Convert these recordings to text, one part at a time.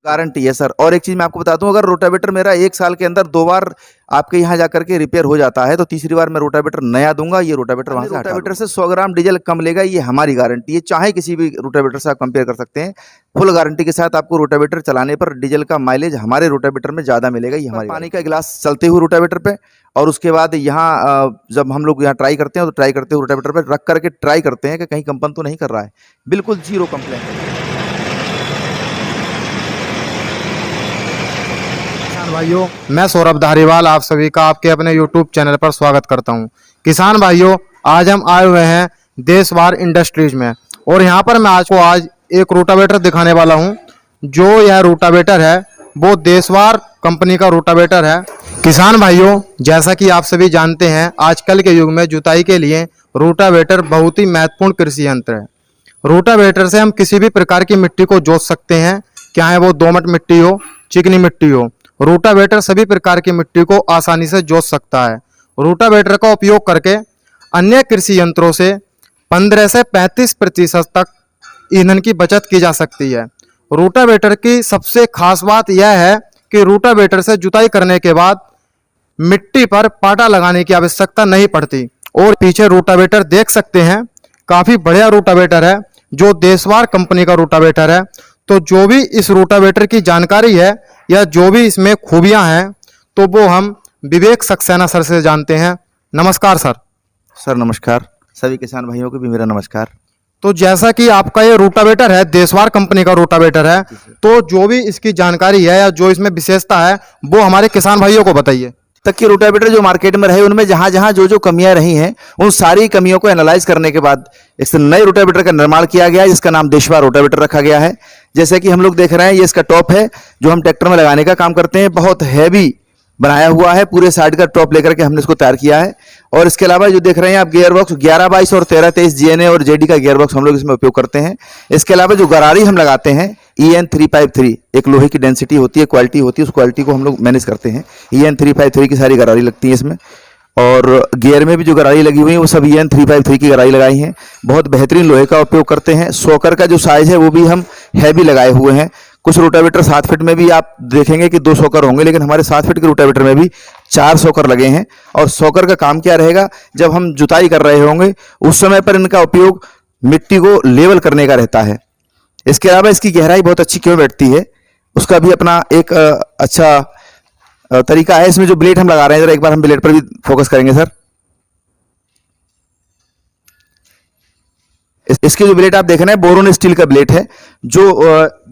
Guarantee है sir. और एक चीज मैं आपको बता दूं, अगर रोटावेटर मेरा 1 साल के अंदर 2 बार आपके यहाँ जाकर के रिपेयर हो जाता है तो तीसरी बार मैं रोटावेटर नया दूंगा, ये रोटावेटर वहां से हटा दूंगा। रोटावेटर से 100 ग्राम डीजल कम लेगा, ये हमारी गारंटी है। चाहे किसी भी रोटावेटर से आप कंपेयर कर सकते हैं, फुल गारंटी के साथ आपको रोटावेटर चलाने पर डीजल का माइलेज हमारे रोटावेटर में ज्यादा मिलेगा। ये हमारी पानी का गिलास चलते हुए रोटावेटर पे, और उसके बाद यहाँ जब हम लोग यहाँ ट्राई करते हैं तो ट्राई करते हुए रोटावेटर पे रख करके ट्राई करते हैं कि कहीं कंपन तो नहीं कर रहा है। बिल्कुल जीरो कंप्लेंट है। भाइयों, मैं सौरभ धारीवाल आप सभी का आपके अपने YouTube चैनल पर स्वागत करता हूं। किसान भाइयों, आज हम आए हुए हैं देशवार इंडस्ट्रीज में, और यहां पर मैं आज एक रोटावेटर दिखाने वाला हूं। जो यह रोटावेटर है वो देशवार कंपनी का रोटावेटर है। किसान भाइयों, जैसा कि आप सभी जानते हैं, आजकल के युग में जुताई के लिए रोटावेटर बहुत ही महत्वपूर्ण कृषि यंत्र है। रोटावेटर से हम किसी भी प्रकार की मिट्टी को जोत सकते हैं, चाहे वो दोमट मिट्टी हो, चिकनी मिट्टी हो। रोटावेटर सभी प्रकार की मिट्टी को आसानी से जोत सकता है। रोटावेटर का उपयोग करके अन्य कृषि यंत्रों से 15 से 35% तक ईंधन की बचत की जा सकती है। रोटावेटर की सबसे खास बात यह है कि रोटावेटर से जुताई करने के बाद मिट्टी पर पाटा लगाने की आवश्यकता नहीं पड़ती। और पीछे रोटावेटर देख सकते हैं, काफी बढ़िया रोटावेटर है, जो देशवार कंपनी का रोटावेटर है। तो जो भी इस रोटावेटर की जानकारी है या जो भी इसमें खूबियां हैं, तो वो हम विवेक सक्सेना सर से जानते हैं। नमस्कार सर। सर नमस्कार। सभी किसान भाइयों को भी मेरा नमस्कार। तो जैसा कि आपका ये रोटावेटर है, देशवार कंपनी का रोटावेटर है, तो जो भी इसकी जानकारी है या जो इसमें विशेषता है वो हमारे किसान भाइयों को बताइए। तक के रोटावेटर जो मार्केट में रहे, उनमें जहां जहां जो जो कमियां रही हैं, उन सारी कमियों को एनालाइज करने के बाद इस नए रोटावेटर का निर्माण किया गया है, जिसका नाम देशवार रोटावेटर रखा गया है। जैसे कि हम लोग देख रहे हैं, ये इसका टॉप है जो हम ट्रैक्टर में लगाने का काम करते हैं। बहुत हैवी बनाया हुआ है, पूरे साइड का टॉप लेकर के हमने इसको तैयार किया है। और इसके अलावा जो देख रहे हैं आप, गियर बॉक्स 11-22 और 13-23 जीएनए और जेडी का गियर बॉक्स हम लोग इसमें उपयोग करते हैं। इसके अलावा जो गरारी हम लगाते हैं EN 353, एक लोहे की डेंसिटी होती है, क्वालिटी होती है, उस क्वालिटी को हम लोग मैनेज करते हैं। EN 353 की सारी गरारी लगती है इसमें। और गियर में भी जो गरारी लगी हुई है वो सब EN 353 की गरारी लगाई है। बहुत बेहतरीन लोहे का उपयोग करते हैं। शॉकर का जो साइज है वो भी हम हैवी लगाए हुए हैं। कुछ रोटावेटर 7 फीट में भी आप देखेंगे कि 2 शॉकर होंगे, लेकिन हमारे 7 फीट के रोटावेटर में भी 4 शॉकर लगे हैं। और शॉकर का काम क्या रहेगा, जब हम जुताई कर रहे होंगे उस समय पर इनका उपयोग मिट्टी को लेवल करने का रहता है। इसके अलावा इसकी गहराई बहुत अच्छी क्यों बैठती है, उसका भी अपना एक अच्छा तरीका है। इसमें जो ब्लेड हम लगा रहे हैं, जरा एक बार हम ब्लेड पर भी फोकस करेंगे सर। इसके जो ब्लेड आप देख रहे हैं, बोरोन स्टील का ब्लेड है। जो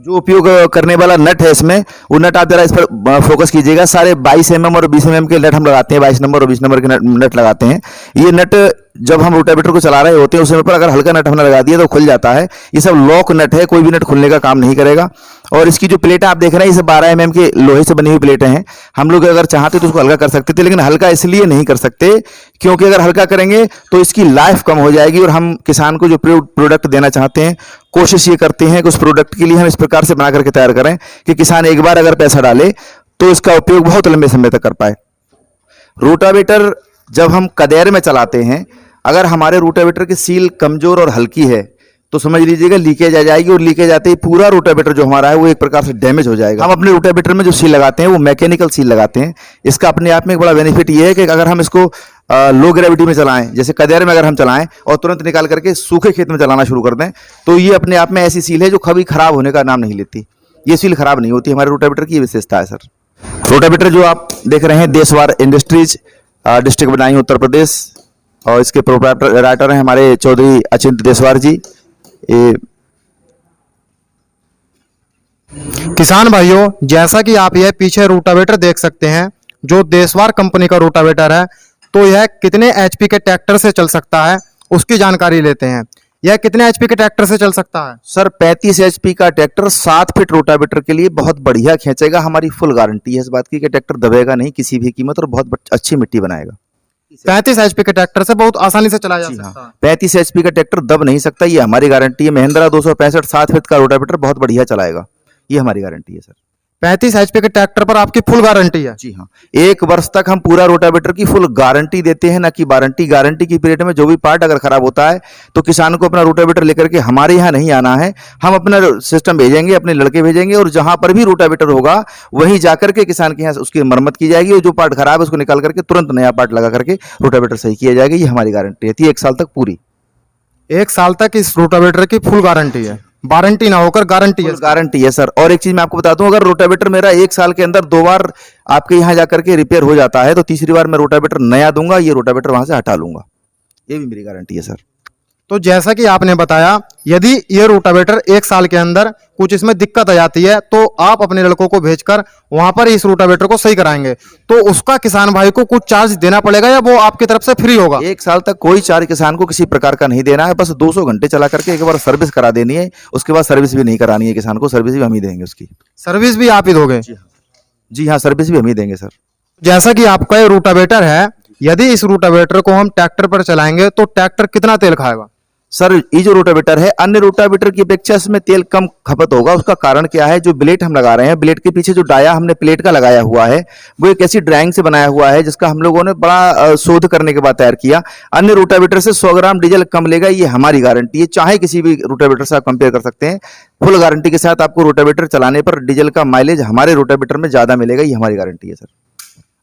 उपयोग करने वाला नट है इसमें, वो नट आप जरा इस पर फोकस कीजिएगा। सारे 22 mm और 20 mm के नट हम लगाते हैं, 22 नंबर और 20 नंबर के नट लगाते हैं। ये नट जब हम रोटावेटर को चला रहे होते हैं उस समय पर अगर हल्का नट हमने लगा दिया तो खुल जाता है। ये सब लॉक नट है, कोई भी नट खुलने का काम नहीं करेगा। और इसकी जो प्लेट आप देख रहे हैं, ये 12 mm के लोहे से बनी हुई प्लेटें हैं। हम लोग अगर चाहते तो उसको हल्का कर सकते थे, लेकिन हल्का इसलिए नहीं कर सकते क्योंकि अगर हल्का करेंगे तो इसकी लाइफ कम हो जाएगी। और हम किसान को जो प्रोडक्ट देना चाहते हैं, कोशिश ये करते हैं कि उस प्रोडक्ट के लिए हम इस प्रकार से बना करके तैयार करें कि किसान एक बार अगर पैसा डाले तो इसका उपयोग बहुत लंबे समय तक कर पाए। रोटावेटर जब हम कदेर में चलाते हैं, अगर हमारे रोटावेटर की सील कमजोर और हल्की है तो समझ लीजिएगा लीकेज आ जाएगी, और लीकेज आते ही पूरा रोटावेटर जो हमारा है वो एक प्रकार से डैमेज हो जाएगा। हम अपने रोटावेटर में जो सील लगाते हैं वो मैकेनिकल सील लगाते हैं। इसका अपने आप में एक बड़ा बेनिफिट ये है कि अगर हम इसको लो ग्रेविटी में चलाएं, जैसे कदेर में अगर हम चलाएं और तुरंत निकाल करके सूखे खेत में चलाना शुरू कर दें, तो ये अपने आप में ऐसी सील है जो कभी खराब होने का नाम नहीं लेती। ये सील खराब नहीं होती, हमारे रोटावेटर की विशेषता है सर। रोटावेटर जो आप देख रहे हैं, देशवार इंडस्ट्रीज, डिस्ट्रिक्ट बदायूं, उत्तर प्रदेश, और इसके प्रोप्राइटर हैं हमारे चौधरी अचिंत देशवार जी। किसान भाइयों, जैसा कि आप यह पीछे रोटावेटर देख सकते हैं, जो देशवार कंपनी का रोटावेटर है, तो यह कितने HP के ट्रैक्टर से चल सकता है उसकी जानकारी लेते हैं। यह कितने HP के ट्रैक्टर से चल सकता है? सर 35 HP का ट्रैक्टर 7 फीट रोटावेटर के लिए बहुत बढ़िया खींचेगा। हमारी फुल गारंटी है इस बात की कि ट्रैक्टर दबेगा नहीं किसी भी कीमत, और बहुत अच्छी मिट्टी बनाएगा। 35 HP के ट्रैक्टर से बहुत आसानी से चलाया जा सकता है। 35 HP का ट्रैक्टर दब नहीं सकता, ये हमारी गारंटी है। महिंद्रा 265 7 फीट का रोटावेटर बहुत बढ़िया चलाएगा, ये हमारी गारंटी है सर। 35 HP के ट्रैक्टर पर आपकी फुल गारंटी है। जी हाँ, 1 वर्ष तक हम पूरा रोटावेटर की फुल गारंटी देते हैं, ना कि वारंटी। गारंटी की पीरियड में जो भी पार्ट अगर खराब होता है तो किसान को अपना रोटावेटर लेकर के हमारे यहाँ नहीं आना है। हम अपना सिस्टम भेजेंगे, अपने लड़के भेजेंगे, और जहां पर भी रोटावेटर होगा वहीं जाकर के किसान के यहाँ उसकी मरम्मत की जाएगी, और जो पार्ट खराब है उसको निकाल करके तुरंत नया पार्ट लगा करके रोटावेटर सही किया जाएगा। ये हमारी गारंटी रहती है 1 साल तक पूरी। 1 साल तक इस रोटावेटर की फुल गारंटी है, वारंटी ना होकर गारंटी है। गारंटी है सर। और एक चीज मैं आपको बता दूं, अगर रोटावेटर मेरा 1 साल के अंदर 2 बार आपके यहाँ जाकर के रिपेयर हो जाता है तो तीसरी बार मैं रोटावेटर नया दूंगा, ये रोटावेटर वहां से हटा लूंगा। ये भी मेरी गारंटी है सर। तो जैसा कि आपने बताया, यदि ये रोटावेटर 1 साल के अंदर कुछ इसमें दिक्कत आ जाती है तो आप अपने लड़कों को भेजकर वहां पर इस रोटावेटर को सही कराएंगे, तो उसका किसान भाई को कुछ चार्ज देना पड़ेगा या वो आपकी तरफ से फ्री होगा? 1 साल तक कोई चार्ज किसान को किसी प्रकार का नहीं देना है, बस 200 घंटे चला करके एक बार सर्विस करा देनी है। उसके बाद सर्विस भी नहीं करानी है किसान को, सर्विस भी हम ही देंगे उसकी। सर्विस भी आप ही दोगे? जी हाँ, सर्विस भी हम ही देंगे सर। जैसा कि आपका ये रोटावेटर है, यदि इस रोटावेटर को हम ट्रैक्टर पर चलाएंगे तो ट्रैक्टर कितना तेल खाएगा? सर, ये जो रोटावेटर है अन्य रोटावेटर की अपेक्षा इसमें तेल कम खपत होगा। उसका कारण क्या है, जो ब्लेड हम लगा रहे हैं, ब्लेड के पीछे जो डाया हमने प्लेट का लगाया हुआ है वो एक ऐसी ड्राइंग से बनाया हुआ है जिसका हम लोगों ने बड़ा शोध करने के बाद तैयार किया। अन्य रोटावेटर से 100 ग्राम डीजल कम लेगा, ये हमारी गारंटी है। चाहे किसी भी रोटावेटर से आप कंपेयर कर सकते हैं, फुल गारंटी के साथ आपको रोटावेटर चलाने पर डीजल का माइलेज हमारे रोटावेटर में ज्यादा मिलेगा, ये हमारी गारंटी है सर।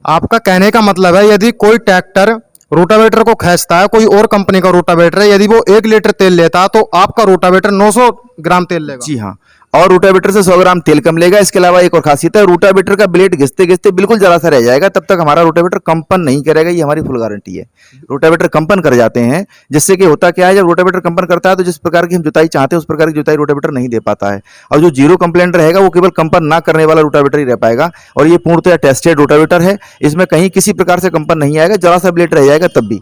आपका कहने का मतलब है, यदि कोई ट्रैक्टर रोटावेटर को खींचता है, कोई और कंपनी का रोटावेटर है, यदि वो 1 लीटर तेल लेता है तो आपका रोटावेटर 900 ग्राम तेल लेगा? जी हाँ, और रोटावेटर से 100 ग्राम तेल कम लेगा। इसके अलावा एक और खासियत है, रोटावेटर का ब्लेड घिसते घिसते बिल्कुल जरा सा रह जाएगा, तब तक हमारा रोटावेटर कंपन नहीं करेगा, ये हमारी फुल गारंटी है। रोटावेटर कंपन कर जाते हैं, जिससे कि होता क्या है, जब रोटावेटर कंपन करता है तो जिस प्रकार की हम जुताई चाहते हैं उस प्रकार की जुताई रोटावेटर नहीं दे पाता है। और जो जीरो कंप्लेंट रहेगा वो केवल कंपन ना करने वाला रोटावेटर ही रह पाएगा। और ये पूर्णतः टेस्टेड रोटावेटर है, इसमें कहीं किसी प्रकार से कंपन नहीं आएगा, जरा सा ब्लेड रह जाएगा तब भी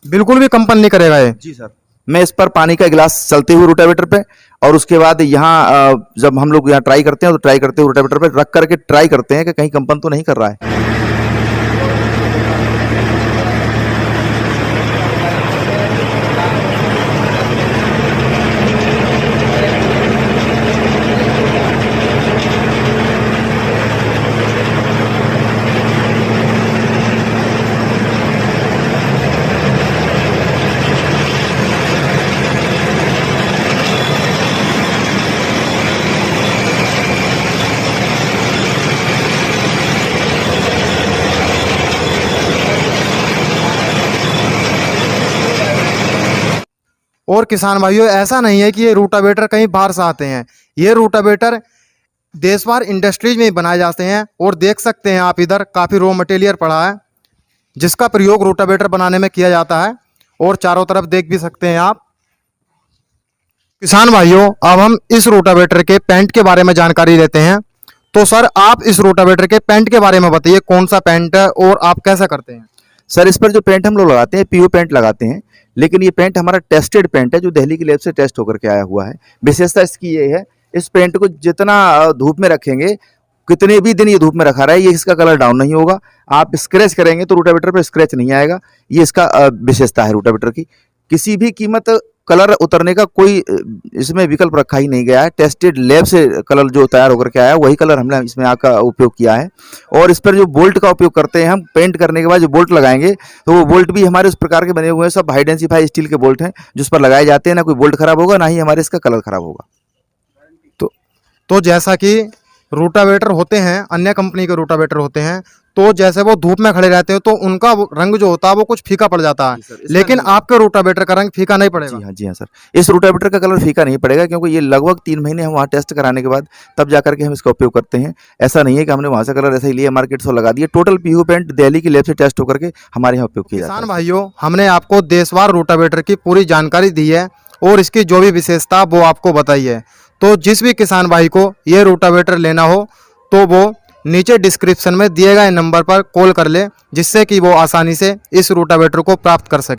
बिल्कुल भी कंपन नहीं करेगा ये? जी सर। मैं इस पर पानी का गिलास चलते हुए रोटावेटर पे, और उसके बाद यहाँ जब हम लोग यहाँ ट्राई करते हैं तो ट्राई करते हुए रोटावेटर पे रख करके ट्राई करते हैं कि कहीं कंपन तो नहीं कर रहा है। और किसान भाइयों, ऐसा नहीं है कि ये रोटावेटर कहीं बाहर से आते हैं, ये रोटावेटर देशवार इंडस्ट्रीज में ही बनाए जाते हैं। और देख सकते हैं आप, इधर काफ़ी रॉ मटेरियल पड़ा है जिसका प्रयोग रोटावेटर बनाने में किया जाता है, और चारों तरफ देख भी सकते हैं आप। किसान भाइयों, अब हम इस रोटावेटर के पेंट के बारे में जानकारी लेते हैं। तो सर, आप इस रोटावेटर के पेंट के बारे में बताइए, कौन सा पेंट है और आप कैसा करते हैं? सर, इस पर जो पेंट हम लोग लगाते हैं पीओ पेंट लगाते हैं, लेकिन ये पेंट हमारा टेस्टेड पेंट है जो दिल्ली की लैब से टेस्ट होकर के आया हुआ है। विशेषता इसकी ये है, इस पेंट को जितना धूप में रखेंगे, कितने भी दिन ये धूप में रखा रहा है, ये इसका कलर डाउन नहीं होगा। आप स्क्रैच करेंगे तो रोटावेटर पर स्क्रैच नहीं आएगा, ये इसका विशेषता है रोटावेटर की। किसी भी कीमत कलर उतरने का कोई इसमें विकल्प रखा ही नहीं गया है। टेस्टेड लैब से कलर जो तैयार होकर के आया है वही कलर हमने इसमें आका उपयोग किया है। और इस पर जो बोल्ट का उपयोग करते हैं हम, पेंट करने के बाद जो बोल्ट लगाएंगे तो वो बोल्ट भी हमारे उस प्रकार के बने हुए हैं, सब हाई डेंसिफाई स्टील के बोल्ट हैं जिस पर लगाए जाते हैं। ना कोई बोल्ट खराब होगा, ना ही हमारे इसका कलर खराब होगा। तो जैसा कि रोटावेटर होते हैं, अन्य कंपनी के रोटावेटर होते हैं, तो जैसे वो धूप में खड़े रहते हैं तो उनका रंग जो होता है वो कुछ फीका पड़ जाता है, लेकिन आपके रोटावेटर का रंग फीका नहीं पड़ेगा? जी हाँ सर, इस रोटावेटर का कलर फीका नहीं पड़ेगा, क्योंकि ये लगभग 3 महीने हम वहाँ टेस्ट कराने के बाद तब जाकर के हम इसका उपयोग करते हैं। ऐसा नहीं है कि हमने वहाँ से कलर ऐसे ही लिया मार्केट से लगा दिया। टोटल पीयू पेंट दिल्ली की लैब से टेस्ट होकर के हमारे यहाँ उपयोग किया जाता है। किसान भाइयों, हमने आपको देशवार रोटावेटर की पूरी जानकारी दी है और इसकी जो भी विशेषता वो आपको बताई है। तो जिस भी किसान भाई को ये रोटावेटर लेना हो तो वो नीचे डिस्क्रिप्शन में दिए गए नंबर पर कॉल कर ले, जिससे कि वो आसानी से इस रोटावेटर को प्राप्त कर सके।